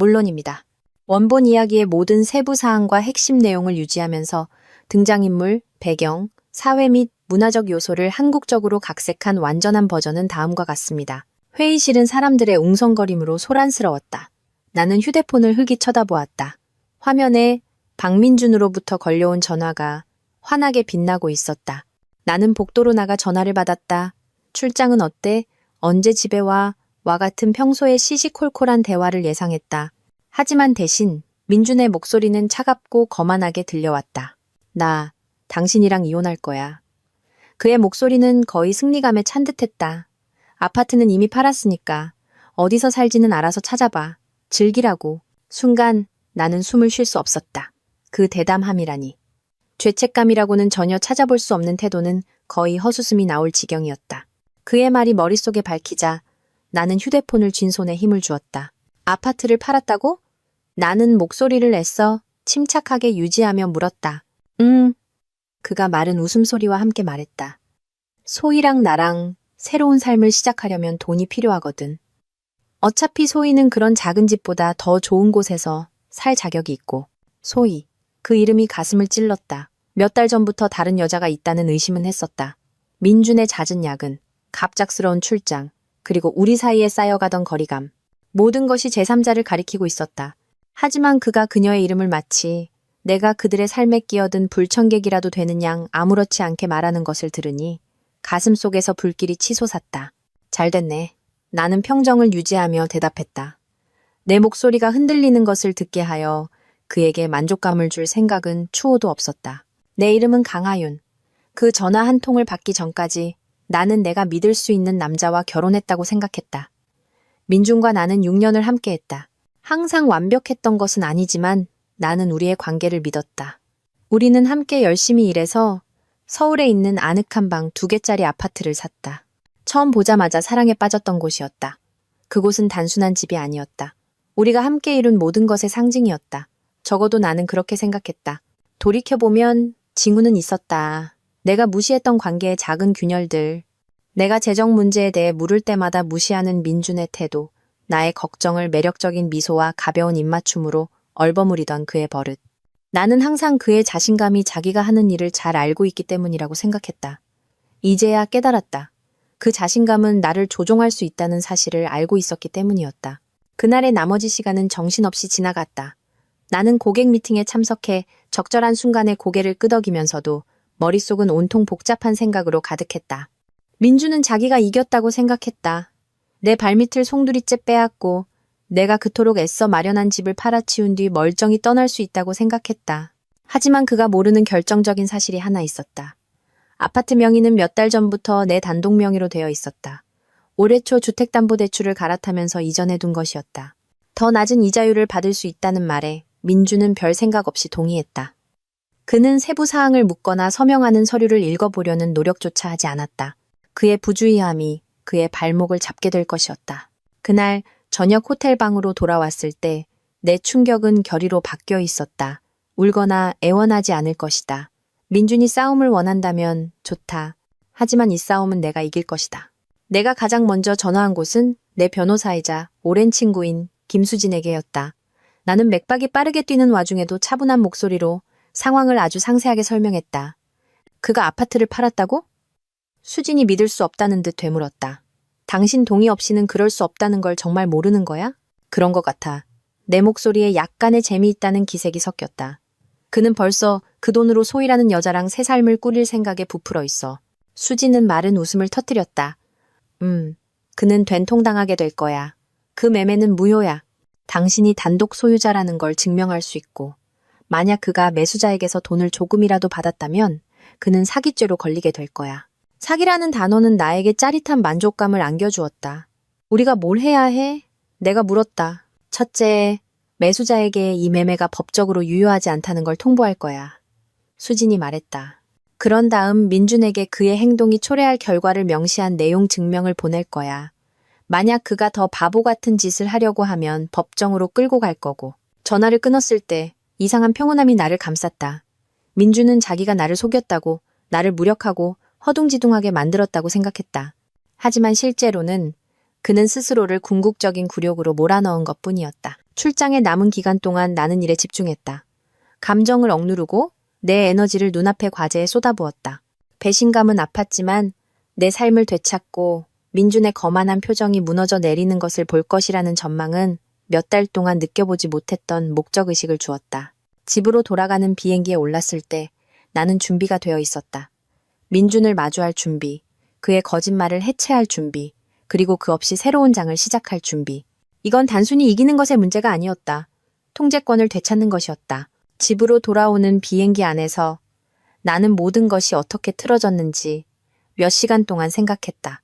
물론입니다. 원본 이야기의 모든 세부 사항과 핵심 내용을 유지하면서 등장인물, 배경, 사회 및 문화적 요소를 한국적으로 각색한 완전한 버전은 다음과 같습니다. 회의실은 사람들의 웅성거림으로 소란스러웠다. 나는 휴대폰을 흘기 쳐다보았다. 화면에 박민준으로부터 걸려온 전화가 환하게 빛나고 있었다. 나는 복도로 나가 전화를 받았다. 출장은 어때? 언제 집에 와? 와 같은 평소의 시시콜콜한 대화를 예상했다. 하지만 대신 민준의 목소리는 차갑고 거만하게 들려왔다. 나 당신이랑 이혼할 거야. 그의 목소리는 거의 승리감에 찬 듯했다. 아파트는 이미 팔았으니까 어디서 살지는 알아서 찾아봐. 즐기라고. 순간 나는 숨을 쉴 수 없었다. 그 대담함이라니. 죄책감이라고는 전혀 찾아볼 수 없는 태도는 거의 헛웃음이 나올 지경이었다. 그의 말이 머릿속에 밝히자 나는 휴대폰을 쥔 손에 힘을 주었다. 아파트를 팔았다고? 나는 목소리를 애써 침착하게 유지하며 물었다. 그가 마른 웃음소리와 함께 말했다. 소희랑 나랑 새로운 삶을 시작하려면 돈이 필요하거든. 어차피 소희는 그런 작은 집보다 더 좋은 곳에서 살 자격이 있고. 소희, 그 이름이 가슴을 찔렀다. 몇 달 전부터 다른 여자가 있다는 의심은 했었다. 민준의 잦은 야근, 갑작스러운 출장, 그리고 우리 사이에 쌓여가던 거리감. 모든 것이 제3자를 가리키고 있었다. 하지만 그가 그녀의 이름을 마치 내가 그들의 삶에 끼어든 불청객이라도 되는 양 아무렇지 않게 말하는 것을 들으니 가슴 속에서 불길이 치솟았다. 잘 됐네. 나는 평정을 유지하며 대답했다. 내 목소리가 흔들리는 것을 듣게 하여 그에게 만족감을 줄 생각은 추호도 없었다. 내 이름은 강하윤. 그 전화 한 통을 받기 전까지 나는 내가 믿을 수 있는 남자와 결혼했다고 생각했다. 민준과 나는 6년을 함께했다. 항상 완벽했던 것은 아니지만 나는 우리의 관계를 믿었다. 우리는 함께 열심히 일해서 서울에 있는 아늑한 방 2개짜리 아파트를 샀다. 처음 보자마자 사랑에 빠졌던 곳이었다. 그곳은 단순한 집이 아니었다. 우리가 함께 이룬 모든 것의 상징이었다. 적어도 나는 그렇게 생각했다. 돌이켜보면 징후는 있었다. 내가 무시했던 관계의 작은 균열들. 내가 재정 문제에 대해 물을 때마다 무시하는 민준의 태도. 나의 걱정을 매력적인 미소와 가벼운 입맞춤으로 얼버무리던 그의 버릇. 나는 항상 그의 자신감이 자기가 하는 일을 잘 알고 있기 때문이라고 생각했다. 이제야 깨달았다. 그 자신감은 나를 조종할 수 있다는 사실을 알고 있었기 때문이었다. 그날의 나머지 시간은 정신없이 지나갔다. 나는 고객 미팅에 참석해 적절한 순간에 고개를 끄덕이면서도 머릿속은 온통 복잡한 생각으로 가득했다. 민주는 자기가 이겼다고 생각했다. 내 발밑을 송두리째 빼앗고 내가 그토록 애써 마련한 집을 팔아치운 뒤 멀쩡히 떠날 수 있다고 생각했다. 하지만 그가 모르는 결정적인 사실이 하나 있었다. 아파트 명의는 몇 달 전부터 내 단독 명의로 되어 있었다. 올해 초 주택담보대출을 갈아타면서 이전해둔 것이었다. 더 낮은 이자율을 받을 수 있다는 말에 민주는 별 생각 없이 동의했다. 그는 세부 사항을 묻거나 서명하는 서류를 읽어보려는 노력조차 하지 않았다. 그의 부주의함이 그의 발목을 잡게 될 것이었다. 그날 저녁 호텔방으로 돌아왔을 때 내 충격은 결의로 바뀌어 있었다. 울거나 애원하지 않을 것이다. 민준이 싸움을 원한다면 좋다. 하지만 이 싸움은 내가 이길 것이다. 내가 가장 먼저 전화한 곳은 내 변호사이자 오랜 친구인 김수진에게였다. 나는 맥박이 빠르게 뛰는 와중에도 차분한 목소리로 상황을 아주 상세하게 설명했다. 그가 아파트를 팔았다고? 수진이 믿을 수 없다는 듯 되물었다. 당신 동의 없이는 그럴 수 없다는 걸 정말 모르는 거야? 그런 것 같아. 내 목소리에 약간의 재미있다는 기색이 섞였다. 그는 벌써 그 돈으로 소희라는 여자랑 새 삶을 꾸릴 생각에 부풀어 있어. 수진은 마른 웃음을 터뜨렸다. 그는 된통당하게 될 거야. 그 매매는 무효야. 당신이 단독 소유자라는 걸 증명할 수 있고, 만약 그가 매수자에게서 돈을 조금이라도 받았다면 그는 사기죄로 걸리게 될 거야. 사기라는 단어는 나에게 짜릿한 만족감을 안겨주었다. 우리가 뭘 해야 해? 내가 물었다. 첫째, 매수자에게 이 매매가 법적으로 유효하지 않다는 걸 통보할 거야. 수진이 말했다. 그런 다음 민준에게 그의 행동이 초래할 결과를 명시한 내용 증명을 보낼 거야. 만약 그가 더 바보 같은 짓을 하려고 하면 법정으로 끌고 갈 거고. 전화를 끊었을 때 이상한 평온함이 나를 감쌌다. 민준은 자기가 나를 속였다고, 나를 무력하고 허둥지둥하게 만들었다고 생각했다. 하지만 실제로는 그는 스스로를 궁극적인 굴욕으로 몰아넣은 것뿐이었다. 출장의 남은 기간 동안 나는 일에 집중했다. 감정을 억누르고 내 에너지를 눈앞의 과제에 쏟아부었다. 배신감은 아팠지만 내 삶을 되찾고 민준의 거만한 표정이 무너져 내리는 것을 볼 것이라는 전망은 몇 달 동안 느껴보지 못했던 목적의식을 주었다. 집으로 돌아가는 비행기에 올랐을 때 나는 준비가 되어 있었다. 민준을 마주할 준비, 그의 거짓말을 해체할 준비, 그리고 그 없이 새로운 장을 시작할 준비. 이건 단순히 이기는 것의 문제가 아니었다. 통제권을 되찾는 것이었다. 집으로 돌아오는 비행기 안에서 나는 모든 것이 어떻게 틀어졌는지 몇 시간 동안 생각했다.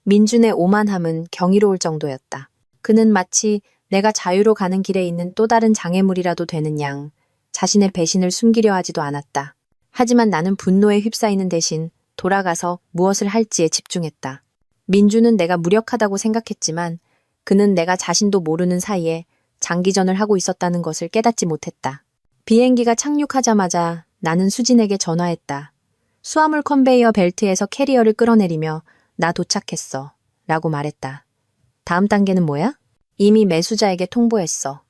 민준의 오만함은 경이로울 정도였다. 그는 마치 내가 자유로 가는 길에 있는 또 다른 장애물이라도 되는 양, 자신의 배신을 숨기려 하지도 않았다. 하지만 나는 분노에 휩싸이는 대신 돌아가서 무엇을 할지에 집중했다. 민준은 내가 무력하다고 생각했지만 그는 내가 자신도 모르는 사이에 장기전을 하고 있었다는 것을 깨닫지 못했다. 비행기가 착륙하자마자 나는 수진에게 전화했다. 수화물 컨베이어 벨트에서 캐리어를 끌어내리며 나 도착했어 라고 말했다. 다음 단계는 뭐야? 이미 매수자에게 통보했어.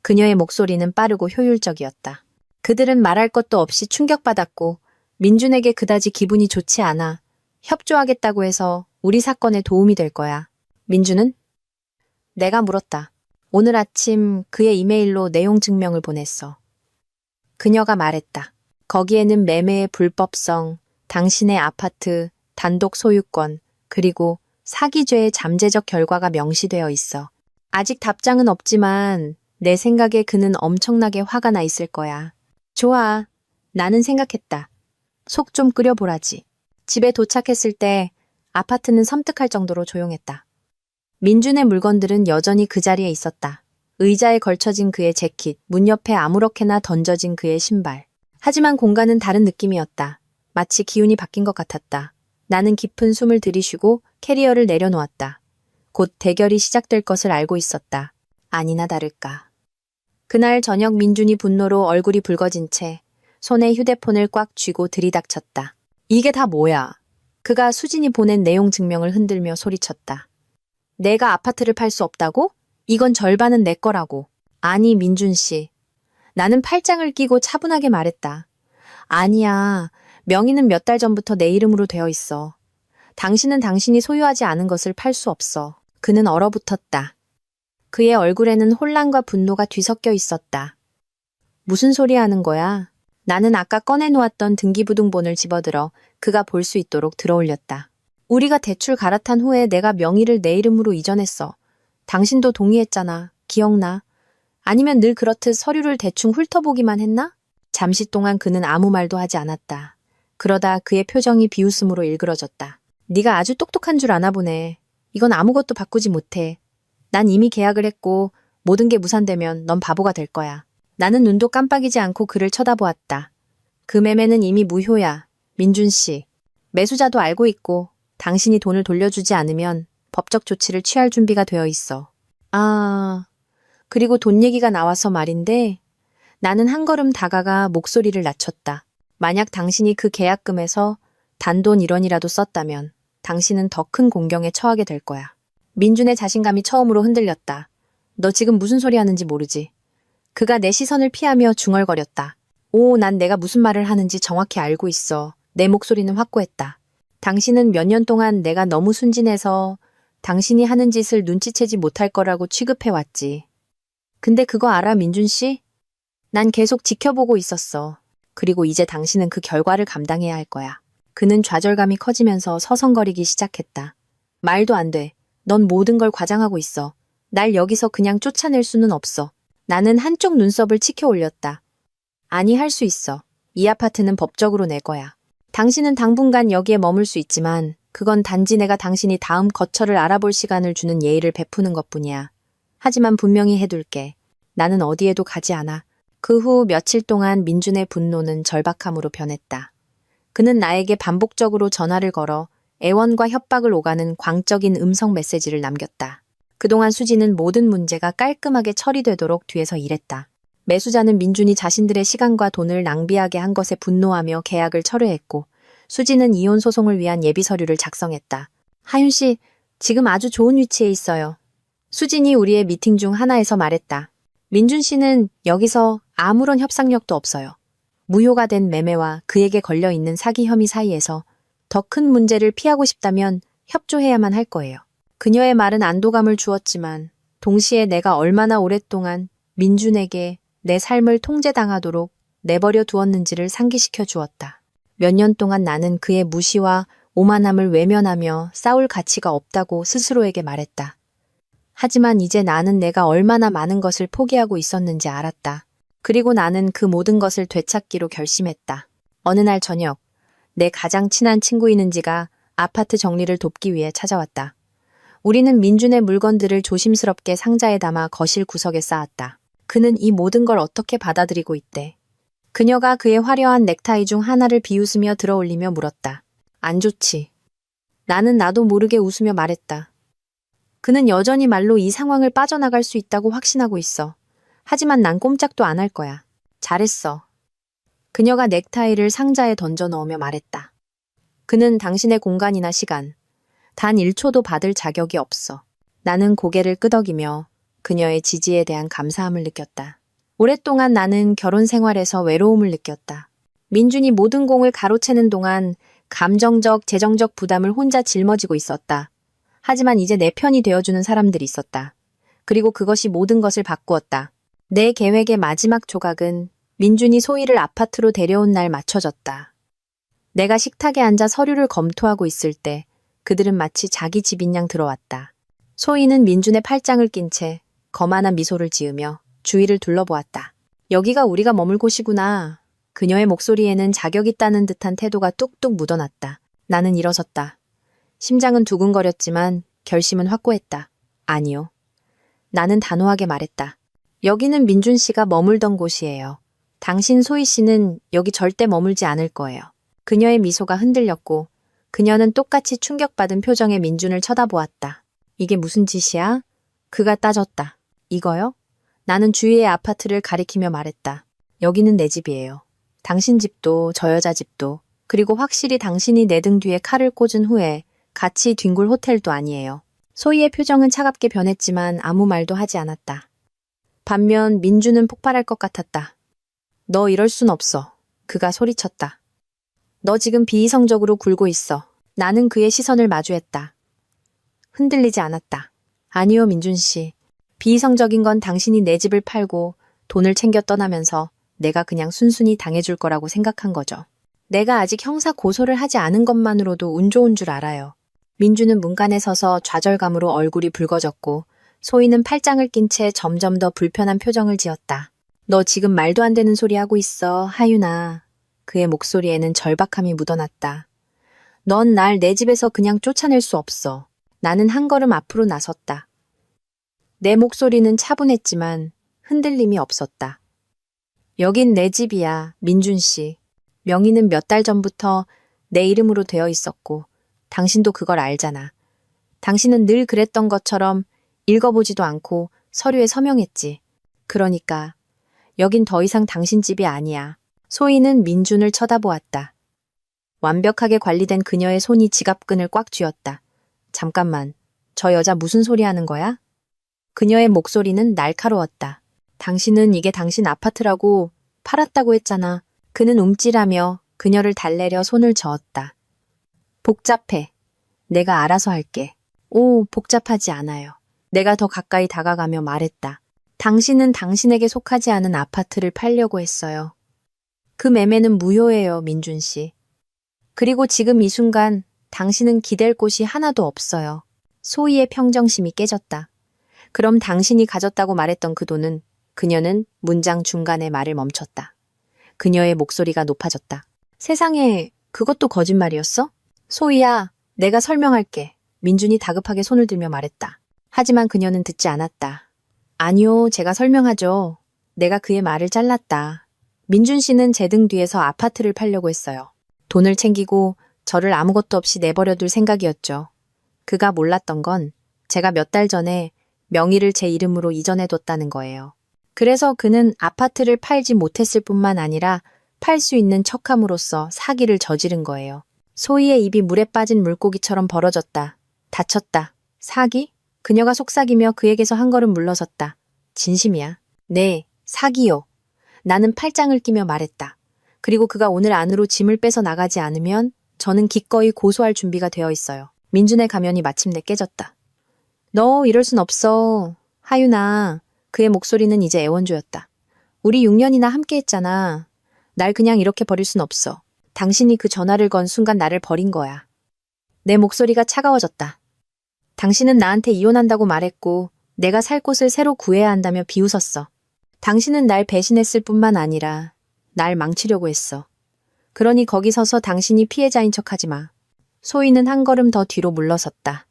그녀의 목소리는 빠르고 효율적이었다. 그들은 말할 것도 없이 충격받았고 민준에게 그다지 기분이 좋지 않아 협조하겠다고 해서 우리 사건에 도움이 될 거야. 민준은? 내가 물었다. 오늘 아침 그의 이메일로 내용 증명을 보냈어. 그녀가 말했다. 거기에는 매매의 불법성, 당신의 아파트, 단독 소유권, 그리고 사기죄의 잠재적 결과가 명시되어 있어. 아직 답장은 없지만 내 생각에 그는 엄청나게 화가 나 있을 거야. 좋아. 나는 생각했다. 속 좀 끓여보라지. 집에 도착했을 때 아파트는 섬뜩할 정도로 조용했다. 민준의 물건들은 여전히 그 자리에 있었다. 의자에 걸쳐진 그의 재킷, 문 옆에 아무렇게나 던져진 그의 신발. 하지만 공간은 다른 느낌이었다. 마치 기운이 바뀐 것 같았다. 나는 깊은 숨을 들이쉬고 캐리어를 내려놓았다. 곧 대결이 시작될 것을 알고 있었다. 아니나 다를까. 그날 저녁 민준이 분노로 얼굴이 붉어진 채 손에 휴대폰을 꽉 쥐고 들이닥쳤다. 이게 다 뭐야? 그가 수진이 보낸 내용 증명을 흔들며 소리쳤다. 내가 아파트를 팔 수 없다고? 이건 절반은 내 거라고. 아니, 민준 씨. 나는 팔짱을 끼고 차분하게 말했다. 아니야. 명의는 몇 달 전부터 내 이름으로 되어 있어. 당신은 당신이 소유하지 않은 것을 팔 수 없어. 그는 얼어붙었다. 그의 얼굴에는 혼란과 분노가 뒤섞여 있었다. 무슨 소리 하는 거야? 나는 아까 꺼내놓았던 등기부등본을 집어들어 그가 볼 수 있도록 들어올렸다. 우리가 대출 갈아탄 후에 내가 명의를 내 이름으로 이전했어. 당신도 동의했잖아. 기억나? 아니면 늘 그렇듯 서류를 대충 훑어보기만 했나? 잠시 동안 그는 아무 말도 하지 않았다. 그러다 그의 표정이 비웃음으로 일그러졌다. 네가 아주 똑똑한 줄 아나 보네. 이건 아무것도 바꾸지 못해. 난 이미 계약을 했고 모든 게 무산되면 넌 바보가 될 거야. 나는 눈도 깜빡이지 않고 그를 쳐다보았다. 그 매매는 이미 무효야. 민준 씨. 매수자도 알고 있고 당신이 돈을 돌려주지 않으면 법적 조치를 취할 준비가 되어 있어. 아, 그리고 돈 얘기가 나와서 말인데 나는 한 걸음 다가가 목소리를 낮췄다. 만약 당신이 그 계약금에서 단돈 1원이라도 썼다면 당신은 더 큰 공경에 처하게 될 거야. 민준의 자신감이 처음으로 흔들렸다. 너 지금 무슨 소리 하는지 모르지. 그가 내 시선을 피하며 중얼거렸다. 오, 난 내가 무슨 말을 하는지 정확히 알고 있어. 내 목소리는 확고했다. 당신은 몇 년 동안 내가 너무 순진해서 당신이 하는 짓을 눈치채지 못할 거라고 취급해왔지. 근데 그거 알아, 민준 씨? 난 계속 지켜보고 있었어. 그리고 이제 당신은 그 결과를 감당해야 할 거야. 그는 좌절감이 커지면서 서성거리기 시작했다. 말도 안 돼. 넌 모든 걸 과장하고 있어. 날 여기서 그냥 쫓아낼 수는 없어. 나는 한쪽 눈썹을 치켜 올렸다. 아니, 할 수 있어. 이 아파트는 법적으로 내 거야. 당신은 당분간 여기에 머물 수 있지만 그건 단지 내가 당신이 다음 거처를 알아볼 시간을 주는 예의를 베푸는 것뿐이야. 하지만 분명히 해둘게. 나는 어디에도 가지 않아. 그 후 며칠 동안 민준의 분노는 절박함으로 변했다. 그는 나에게 반복적으로 전화를 걸어 애원과 협박을 오가는 광적인 음성 메시지를 남겼다. 그동안 수지는 모든 문제가 깔끔하게 처리되도록 뒤에서 일했다. 매수자는 민준이 자신들의 시간과 돈을 낭비하게 한 것에 분노하며 계약을 철회했고 수지는 이혼 소송을 위한 예비 서류를 작성했다. 하윤 씨, 지금 아주 좋은 위치에 있어요. 수진이 우리의 미팅 중 하나에서 말했다. 민준 씨는 여기서 아무런 협상력도 없어요. 무효가 된 매매와 그에게 걸려있는 사기 혐의 사이에서 더 큰 문제를 피하고 싶다면 협조해야만 할 거예요. 그녀의 말은 안도감을 주었지만 동시에 내가 얼마나 오랫동안 민준에게 내 삶을 통제당하도록 내버려 두었는지를 상기시켜 주었다. 몇 년 동안 나는 그의 무시와 오만함을 외면하며 싸울 가치가 없다고 스스로에게 말했다. 하지만 이제 나는 내가 얼마나 많은 것을 포기하고 있었는지 알았다. 그리고 나는 그 모든 것을 되찾기로 결심했다. 어느 날 저녁, 내 가장 친한 친구인 은지가 아파트 정리를 돕기 위해 찾아왔다. 우리는 민준의 물건들을 조심스럽게 상자에 담아 거실 구석에 쌓았다. 그는 이 모든 걸 어떻게 받아들이고 있대. 그녀가 그의 화려한 넥타이 중 하나를 비웃으며 들어올리며 물었다. 안 좋지. 나는 나도 모르게 웃으며 말했다. 그는 여전히 말로 이 상황을 빠져나갈 수 있다고 확신하고 있어. 하지만 난 꼼짝도 안 할 거야. 잘했어. 그녀가 넥타이를 상자에 던져 넣으며 말했다. 그는 당신의 공간이나 시간, 단 1초도 받을 자격이 없어. 나는 고개를 끄덕이며 그녀의 지지에 대한 감사함을 느꼈다. 오랫동안 나는 결혼 생활에서 외로움을 느꼈다. 민준이 모든 공을 가로채는 동안 감정적, 재정적 부담을 혼자 짊어지고 있었다. 하지만 이제 내 편이 되어주는 사람들이 있었다. 그리고 그것이 모든 것을 바꾸었다. 내 계획의 마지막 조각은 민준이 소희를 아파트로 데려온 날 맞춰졌다. 내가 식탁에 앉아 서류를 검토하고 있을 때 그들은 마치 자기 집인 양 들어왔다. 소희는 민준의 팔짱을 낀 채 거만한 미소를 지으며 주위를 둘러보았다. 여기가 우리가 머물 곳이구나. 그녀의 목소리에는 자격 있다는 듯한 태도가 뚝뚝 묻어났다. 나는 일어섰다. 심장은 두근거렸지만 결심은 확고했다. 아니요. 나는 단호하게 말했다. 여기는 민준 씨가 머물던 곳이에요. 당신 소희 씨는 여기 절대 머물지 않을 거예요. 그녀의 미소가 흔들렸고 그녀는 똑같이 충격받은 표정의 민준을 쳐다보았다. 이게 무슨 짓이야? 그가 따졌다. 이거요? 나는 주위의 아파트를 가리키며 말했다. 여기는 내 집이에요. 당신 집도 저 여자 집도 그리고 확실히 당신이 내 등 뒤에 칼을 꽂은 후에 같이 뒹굴 호텔도 아니에요. 소희의 표정은 차갑게 변했지만 아무 말도 하지 않았다. 반면 민준은 폭발할 것 같았다. 너 이럴 순 없어. 그가 소리쳤다. 너 지금 비이성적으로 굴고 있어. 나는 그의 시선을 마주했다. 흔들리지 않았다. 아니요, 민준 씨. 비이성적인 건 당신이 내 집을 팔고 돈을 챙겨 떠나면서 내가 그냥 순순히 당해줄 거라고 생각한 거죠. 내가 아직 형사 고소를 하지 않은 것만으로도 운 좋은 줄 알아요. 민주는 문간에 서서 좌절감으로 얼굴이 붉어졌고 소희는 팔짱을 낀 채 점점 더 불편한 표정을 지었다. 너 지금 말도 안 되는 소리 하고 있어, 하윤아. 그의 목소리에는 절박함이 묻어났다. 넌 날 내 집에서 그냥 쫓아낼 수 없어. 나는 한 걸음 앞으로 나섰다. 내 목소리는 차분했지만 흔들림이 없었다. 여긴 내 집이야, 민준 씨. 명의는 몇 달 전부터 내 이름으로 되어 있었고 당신도 그걸 알잖아. 당신은 늘 그랬던 것처럼 읽어보지도 않고 서류에 서명했지. 그러니까 여긴 더 이상 당신 집이 아니야. 소희는 민준을 쳐다보았다. 완벽하게 관리된 그녀의 손이 지갑끈을 꽉 쥐었다. 잠깐만, 저 여자 무슨 소리 하는 거야? 그녀의 목소리는 날카로웠다. 당신은 이게 당신 아파트라고 팔았다고 했잖아. 그는 움찔하며 그녀를 달래려 손을 저었다. 복잡해. 내가 알아서 할게. 오, 복잡하지 않아요. 내가 더 가까이 다가가며 말했다. 당신은 당신에게 속하지 않은 아파트를 팔려고 했어요. 그 매매는 무효예요, 민준 씨. 그리고 지금 이 순간 당신은 기댈 곳이 하나도 없어요. 소희의 평정심이 깨졌다. 그럼 당신이 가졌다고 말했던 그 돈은 그녀는 문장 중간에 말을 멈췄다. 그녀의 목소리가 높아졌다. 세상에 그것도 거짓말이었어? 소희야, 내가 설명할게. 민준이 다급하게 손을 들며 말했다. 하지만 그녀는 듣지 않았다. 아니요, 제가 설명하죠. 내가 그의 말을 잘랐다. 민준 씨는 제 등 뒤에서 아파트를 팔려고 했어요. 돈을 챙기고 저를 아무것도 없이 내버려둘 생각이었죠. 그가 몰랐던 건 제가 몇 달 전에 명의를 제 이름으로 이전해뒀다는 거예요. 그래서 그는 아파트를 팔지 못했을 뿐만 아니라 팔 수 있는 척함으로써 사기를 저지른 거예요. 소희의 입이 물에 빠진 물고기처럼 벌어졌다. 다쳤다. 사기? 그녀가 속삭이며 그에게서 한 걸음 물러섰다. 진심이야. 네, 사기요. 나는 팔짱을 끼며 말했다. 그리고 그가 오늘 안으로 짐을 빼서 나가지 않으면 저는 기꺼이 고소할 준비가 되어 있어요. 민준의 가면이 마침내 깨졌다. 너 이럴 순 없어. 하윤아. 그의 목소리는 이제 애원조였다. 우리 6년이나 함께 했잖아. 날 그냥 이렇게 버릴 순 없어. 당신이 그 전화를 건 순간 나를 버린 거야. 내 목소리가 차가워졌다. 당신은 나한테 이혼한다고 말했고 내가 살 곳을 새로 구해야 한다며 비웃었어. 당신은 날 배신했을 뿐만 아니라 날 망치려고 했어. 그러니 거기 서서 당신이 피해자인 척하지 마. 소희는 한 걸음 더 뒤로 물러섰다.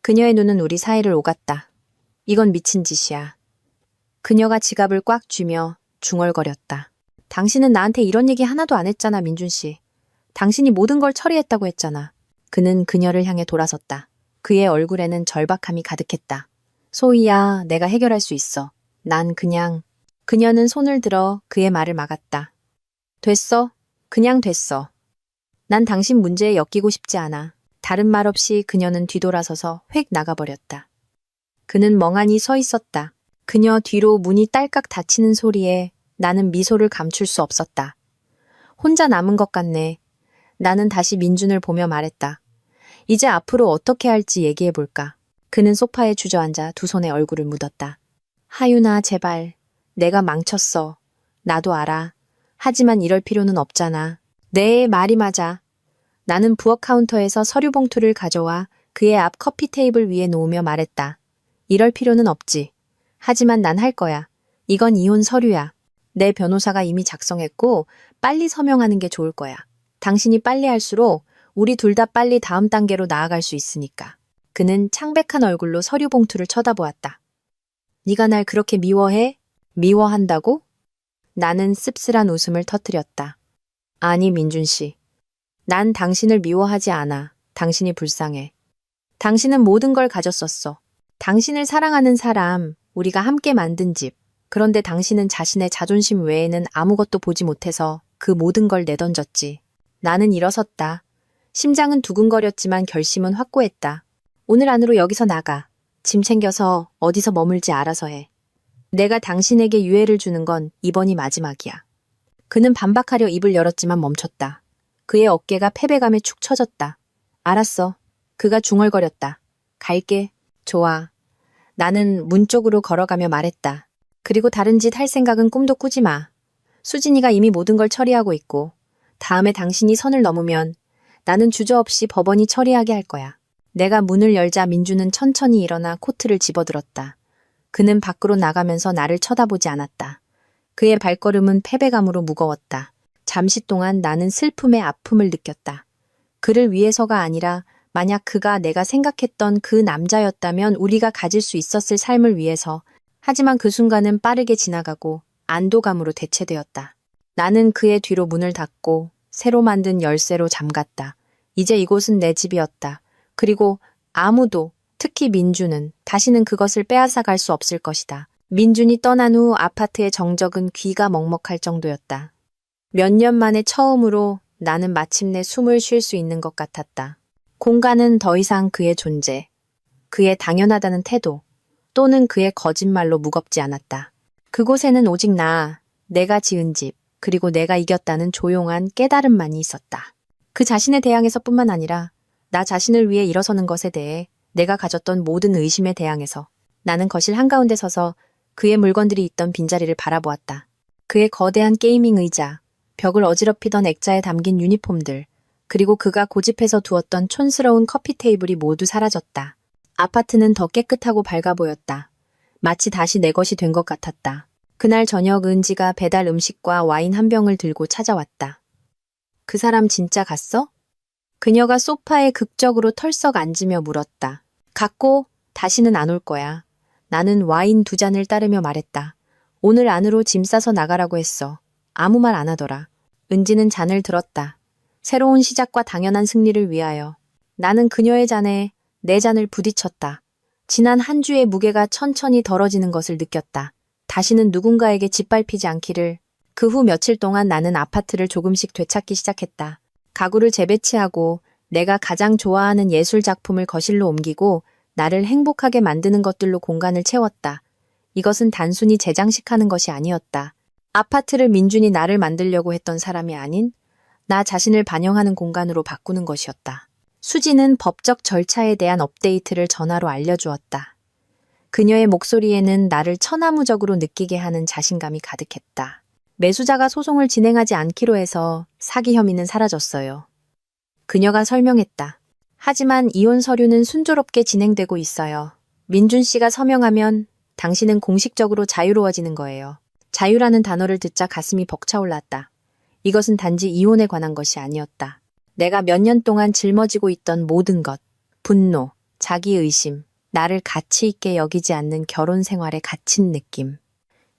그녀의 눈은 우리 사이를 오갔다. 이건 미친 짓이야. 그녀가 지갑을 꽉 쥐며 중얼거렸다. 당신은 나한테 이런 얘기 하나도 안 했잖아, 민준 씨. 당신이 모든 걸 처리했다고 했잖아. 그는 그녀를 향해 돌아섰다. 그의 얼굴에는 절박함이 가득했다. 소희야, 내가 해결할 수 있어. 난 그냥... 그녀는 손을 들어 그의 말을 막았다. 됐어. 그냥 됐어. 난 당신 문제에 엮이고 싶지 않아. 다른 말 없이 그녀는 뒤돌아서서 휙 나가버렸다. 그는 멍하니 서 있었다. 그녀 뒤로 문이 딸깍 닫히는 소리에 나는 미소를 감출 수 없었다. 혼자 남은 것 같네. 나는 다시 민준을 보며 말했다. 이제 앞으로 어떻게 할지 얘기해볼까. 그는 소파에 주저앉아 두 손에 얼굴을 묻었다. 하윤아, 제발. 내가 망쳤어. 나도 알아. 하지만 이럴 필요는 없잖아. 네, 말이 맞아. 나는 부엌 카운터에서 서류 봉투를 가져와 그의 앞 커피 테이블 위에 놓으며 말했다. 이럴 필요는 없지. 하지만 난 할 거야. 이건 이혼 서류야. 내 변호사가 이미 작성했고 빨리 서명하는 게 좋을 거야. 당신이 빨리 할수록 우리 둘 다 빨리 다음 단계로 나아갈 수 있으니까. 그는 창백한 얼굴로 서류 봉투를 쳐다보았다. 네가 날 그렇게 미워해? 미워한다고? 나는 씁쓸한 웃음을 터뜨렸다. 아니, 민준 씨. 난 당신을 미워하지 않아. 당신이 불쌍해. 당신은 모든 걸 가졌었어. 당신을 사랑하는 사람, 우리가 함께 만든 집. 그런데 당신은 자신의 자존심 외에는 아무것도 보지 못해서 그 모든 걸 내던졌지. 나는 일어섰다. 심장은 두근거렸지만 결심은 확고했다. 오늘 안으로 여기서 나가. 짐 챙겨서 어디서 머물지 알아서 해. 내가 당신에게 유해를 주는 건 이번이 마지막이야. 그는 반박하려 입을 열었지만 멈췄다. 그의 어깨가 패배감에 축 처졌다. 알았어. 그가 중얼거렸다. 갈게. 좋아. 나는 문 쪽으로 걸어가며 말했다. 그리고 다른 짓 할 생각은 꿈도 꾸지 마. 수진이가 이미 모든 걸 처리하고 있고 다음에 당신이 선을 넘으면 나는 주저없이 법원이 처리하게 할 거야. 내가 문을 열자 민주는 천천히 일어나 코트를 집어들었다. 그는 밖으로 나가면서 나를 쳐다보지 않았다. 그의 발걸음은 패배감으로 무거웠다. 잠시 동안 나는 슬픔의 아픔을 느꼈다. 그를 위해서가 아니라 만약 그가 내가 생각했던 그 남자였다면 우리가 가질 수 있었을 삶을 위해서. 하지만 그 순간은 빠르게 지나가고 안도감으로 대체되었다. 나는 그의 뒤로 문을 닫고 새로 만든 열쇠로 잠갔다. 이제 이곳은 내 집이었다. 그리고 아무도, 특히 민준은 다시는 그것을 빼앗아 갈 수 없을 것이다. 민준이 떠난 후 아파트의 정적은 귀가 먹먹할 정도였다. 몇 년 만에 처음으로 나는 마침내 숨을 쉴 수 있는 것 같았다. 공간은 더 이상 그의 존재, 그의 당연하다는 태도, 또는 그의 거짓말로 무겁지 않았다. 그곳에는 오직 나, 내가 지은 집, 그리고 내가 이겼다는 조용한 깨달음만이 있었다. 그 자신에 대항해서뿐만 아니라 나 자신을 위해 일어서는 것에 대해 내가 가졌던 모든 의심에 대항해서 나는 거실 한가운데 서서 그의 물건들이 있던 빈자리를 바라보았다. 그의 거대한 게이밍 의자, 벽을 어지럽히던 액자에 담긴 유니폼들, 그리고 그가 고집해서 두었던 촌스러운 커피 테이블이 모두 사라졌다. 아파트는 더 깨끗하고 밝아 보였다. 마치 다시 내 것이 된 것 같았다. 그날 저녁 은지가 배달 음식과 와인 한 병을 들고 찾아왔다. 그 사람 진짜 갔어? 그녀가 소파에 극적으로 털썩 앉으며 물었다. 갔고 다시는 안 올 거야. 나는 와인 두 잔을 따르며 말했다. 오늘 안으로 짐 싸서 나가라고 했어. 아무 말 안 하더라. 은지는 잔을 들었다. 새로운 시작과 당연한 승리를 위하여. 나는 그녀의 잔에 내 잔을 부딪혔다. 지난 한 주의 무게가 천천히 덜어지는 것을 느꼈다. 다시는 누군가에게 짓밟히지 않기를. 그 후 며칠 동안 나는 아파트를 조금씩 되찾기 시작했다. 가구를 재배치하고 내가 가장 좋아하는 예술 작품을 거실로 옮기고 나를 행복하게 만드는 것들로 공간을 채웠다. 이것은 단순히 재장식하는 것이 아니었다. 아파트를 민준이 나를 만들려고 했던 사람이 아닌 나 자신을 반영하는 공간으로 바꾸는 것이었다. 수지는 법적 절차에 대한 업데이트를 전화로 알려주었다. 그녀의 목소리에는 나를 천하무적으로 느끼게 하는 자신감이 가득했다. 매수자가 소송을 진행하지 않기로 해서 사기 혐의는 사라졌어요. 그녀가 설명했다. 하지만 이혼 서류는 순조롭게 진행되고 있어요. 민준 씨가 서명하면 당신은 공식적으로 자유로워지는 거예요. 자유라는 단어를 듣자 가슴이 벅차올랐다. 이것은 단지 이혼에 관한 것이 아니었다. 내가 몇 년 동안 짊어지고 있던 모든 것, 분노, 자기의심, 나를 가치 있게 여기지 않는 결혼 생활에 갇힌 느낌.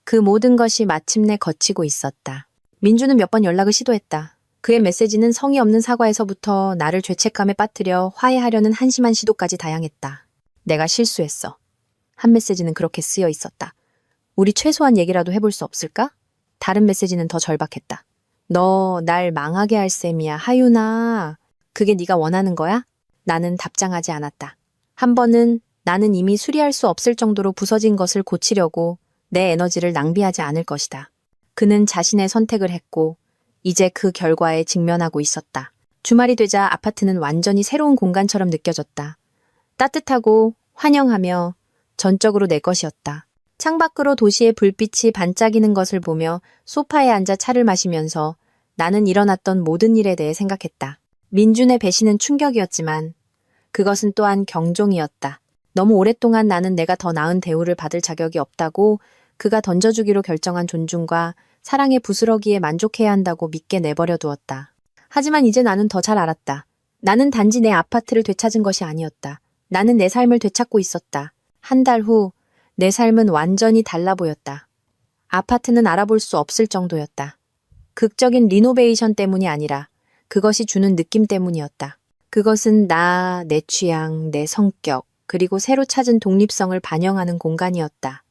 그 모든 것이 마침내 걷히고 있었다. 민주는 몇 번 연락을 시도했다. 그의 메시지는 성의 없는 사과에서부터 나를 죄책감에 빠뜨려 화해하려는 한심한 시도까지 다양했다. 내가 실수했어. 한 메시지는 그렇게 쓰여 있었다. 우리 최소한 얘기라도 해볼 수 없을까? 다른 메시지는 더 절박했다. 너 날 망하게 할 셈이야, 하윤아. 그게 네가 원하는 거야? 나는 답장하지 않았다. 한 번은 나는 이미 수리할 수 없을 정도로 부서진 것을 고치려고 내 에너지를 낭비하지 않을 것이다. 그는 자신의 선택을 했고 이제 그 결과에 직면하고 있었다. 주말이 되자 아파트는 완전히 새로운 공간처럼 느껴졌다. 따뜻하고 환영하며 전적으로 내 것이었다. 창밖으로 도시의 불빛이 반짝이는 것을 보며 소파에 앉아 차를 마시면서 나는 일어났던 모든 일에 대해 생각했다. 민준의 배신은 충격이었지만 그것은 또한 경종이었다. 너무 오랫동안 나는 내가 더 나은 대우를 받을 자격이 없다고 그가 던져주기로 결정한 존중과 사랑의 부스러기에 만족해야 한다고 믿게 내버려 두었다. 하지만 이제 나는 더 잘 알았다. 나는 단지 내 아파트를 되찾은 것이 아니었다. 나는 내 삶을 되찾고 있었다. 한 달 후 내 삶은 완전히 달라 보였다. 아파트는 알아볼 수 없을 정도였다. 극적인 리노베이션 때문이 아니라 그것이 주는 느낌 때문이었다. 그것은 나, 내 취향, 내 성격, 그리고 새로 찾은 독립성을 반영하는 공간이었다.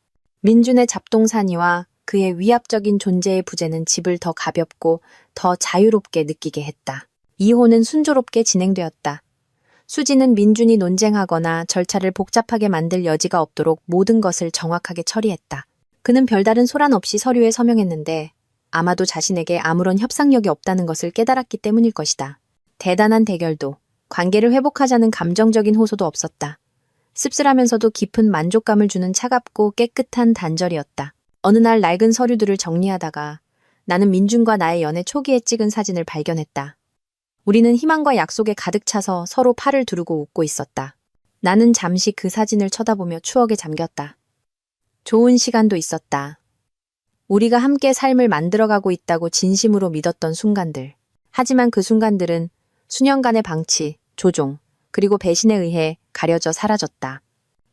민준의 잡동사니와 그의 위압적인 존재의 부재는 집을 더 가볍고 더 자유롭게 느끼게 했다. 이혼은 순조롭게 진행되었다. 수지는 민준이 논쟁하거나 절차를 복잡하게 만들 여지가 없도록 모든 것을 정확하게 처리했다. 그는 별다른 소란 없이 서류에 서명했는데 아마도 자신에게 아무런 협상력이 없다는 것을 깨달았기 때문일 것이다. 대단한 대결도, 관계를 회복하자는 감정적인 호소도 없었다. 씁쓸하면서도 깊은 만족감을 주는 차갑고 깨끗한 단절이었다. 어느 날 낡은 서류들을 정리하다가 나는 민준과 나의 연애 초기에 찍은 사진을 발견했다. 우리는 희망과 약속에 가득 차서 서로 팔을 두르고 웃고 있었다. 나는 잠시 그 사진을 쳐다보며 추억에 잠겼다. 좋은 시간도 있었다. 우리가 함께 삶을 만들어가고 있다고 진심으로 믿었던 순간들. 하지만 그 순간들은 수년간의 방치, 조종, 그리고 배신에 의해 가려져 사라졌다.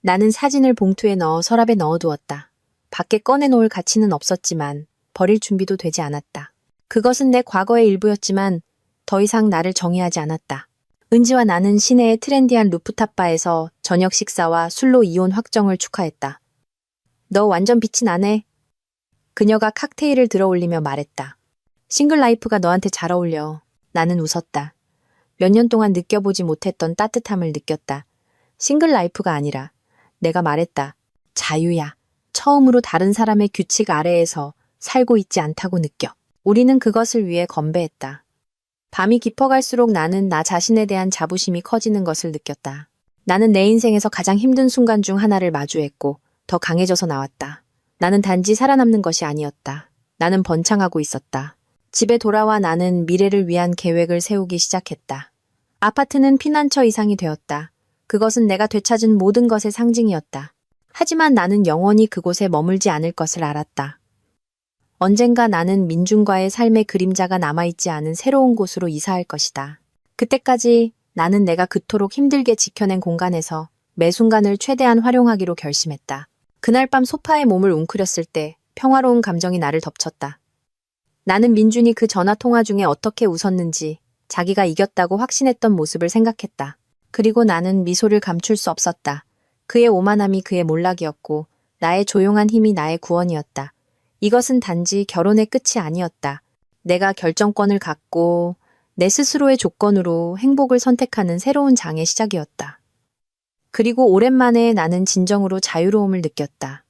나는 사진을 봉투에 넣어 서랍에 넣어두었다. 밖에 꺼내놓을 가치는 없었지만 버릴 준비도 되지 않았다. 그것은 내 과거의 일부였지만 더 이상 나를 정의하지 않았다. 은지와 나는 시내의 트렌디한 루프탑바에서 저녁 식사와 술로 이혼 확정을 축하했다. 너 완전 빛이 나네. 그녀가 칵테일을 들어 올리며 말했다. 싱글 라이프가 너한테 잘 어울려. 나는 웃었다. 몇 년 동안 느껴보지 못했던 따뜻함을 느꼈다. 싱글 라이프가 아니라 내가 말했다. 자유야. 처음으로 다른 사람의 규칙 아래에서 살고 있지 않다고 느껴. 우리는 그것을 위해 건배했다. 밤이 깊어갈수록 나는 나 자신에 대한 자부심이 커지는 것을 느꼈다. 나는 내 인생에서 가장 힘든 순간 중 하나를 마주했고 더 강해져서 나왔다. 나는 단지 살아남는 것이 아니었다. 나는 번창하고 있었다. 집에 돌아와 나는 미래를 위한 계획을 세우기 시작했다. 아파트는 피난처 이상이 되었다. 그것은 내가 되찾은 모든 것의 상징이었다. 하지만 나는 영원히 그곳에 머물지 않을 것을 알았다. 언젠가 나는 민준과의 삶의 그림자가 남아있지 않은 새로운 곳으로 이사할 것이다. 그때까지 나는 내가 그토록 힘들게 지켜낸 공간에서 매 순간을 최대한 활용하기로 결심했다. 그날 밤 소파에 몸을 웅크렸을 때 평화로운 감정이 나를 덮쳤다. 나는 민준이 그 전화 통화 중에 어떻게 웃었는지 자기가 이겼다고 확신했던 모습을 생각했다. 그리고 나는 미소를 감출 수 없었다. 그의 오만함이 그의 몰락이었고 나의 조용한 힘이 나의 구원이었다. 이것은 단지 결혼의 끝이 아니었다. 내가 결정권을 갖고 내 스스로의 조건으로 행복을 선택하는 새로운 장의 시작이었다. 그리고 오랜만에 나는 진정으로 자유로움을 느꼈다.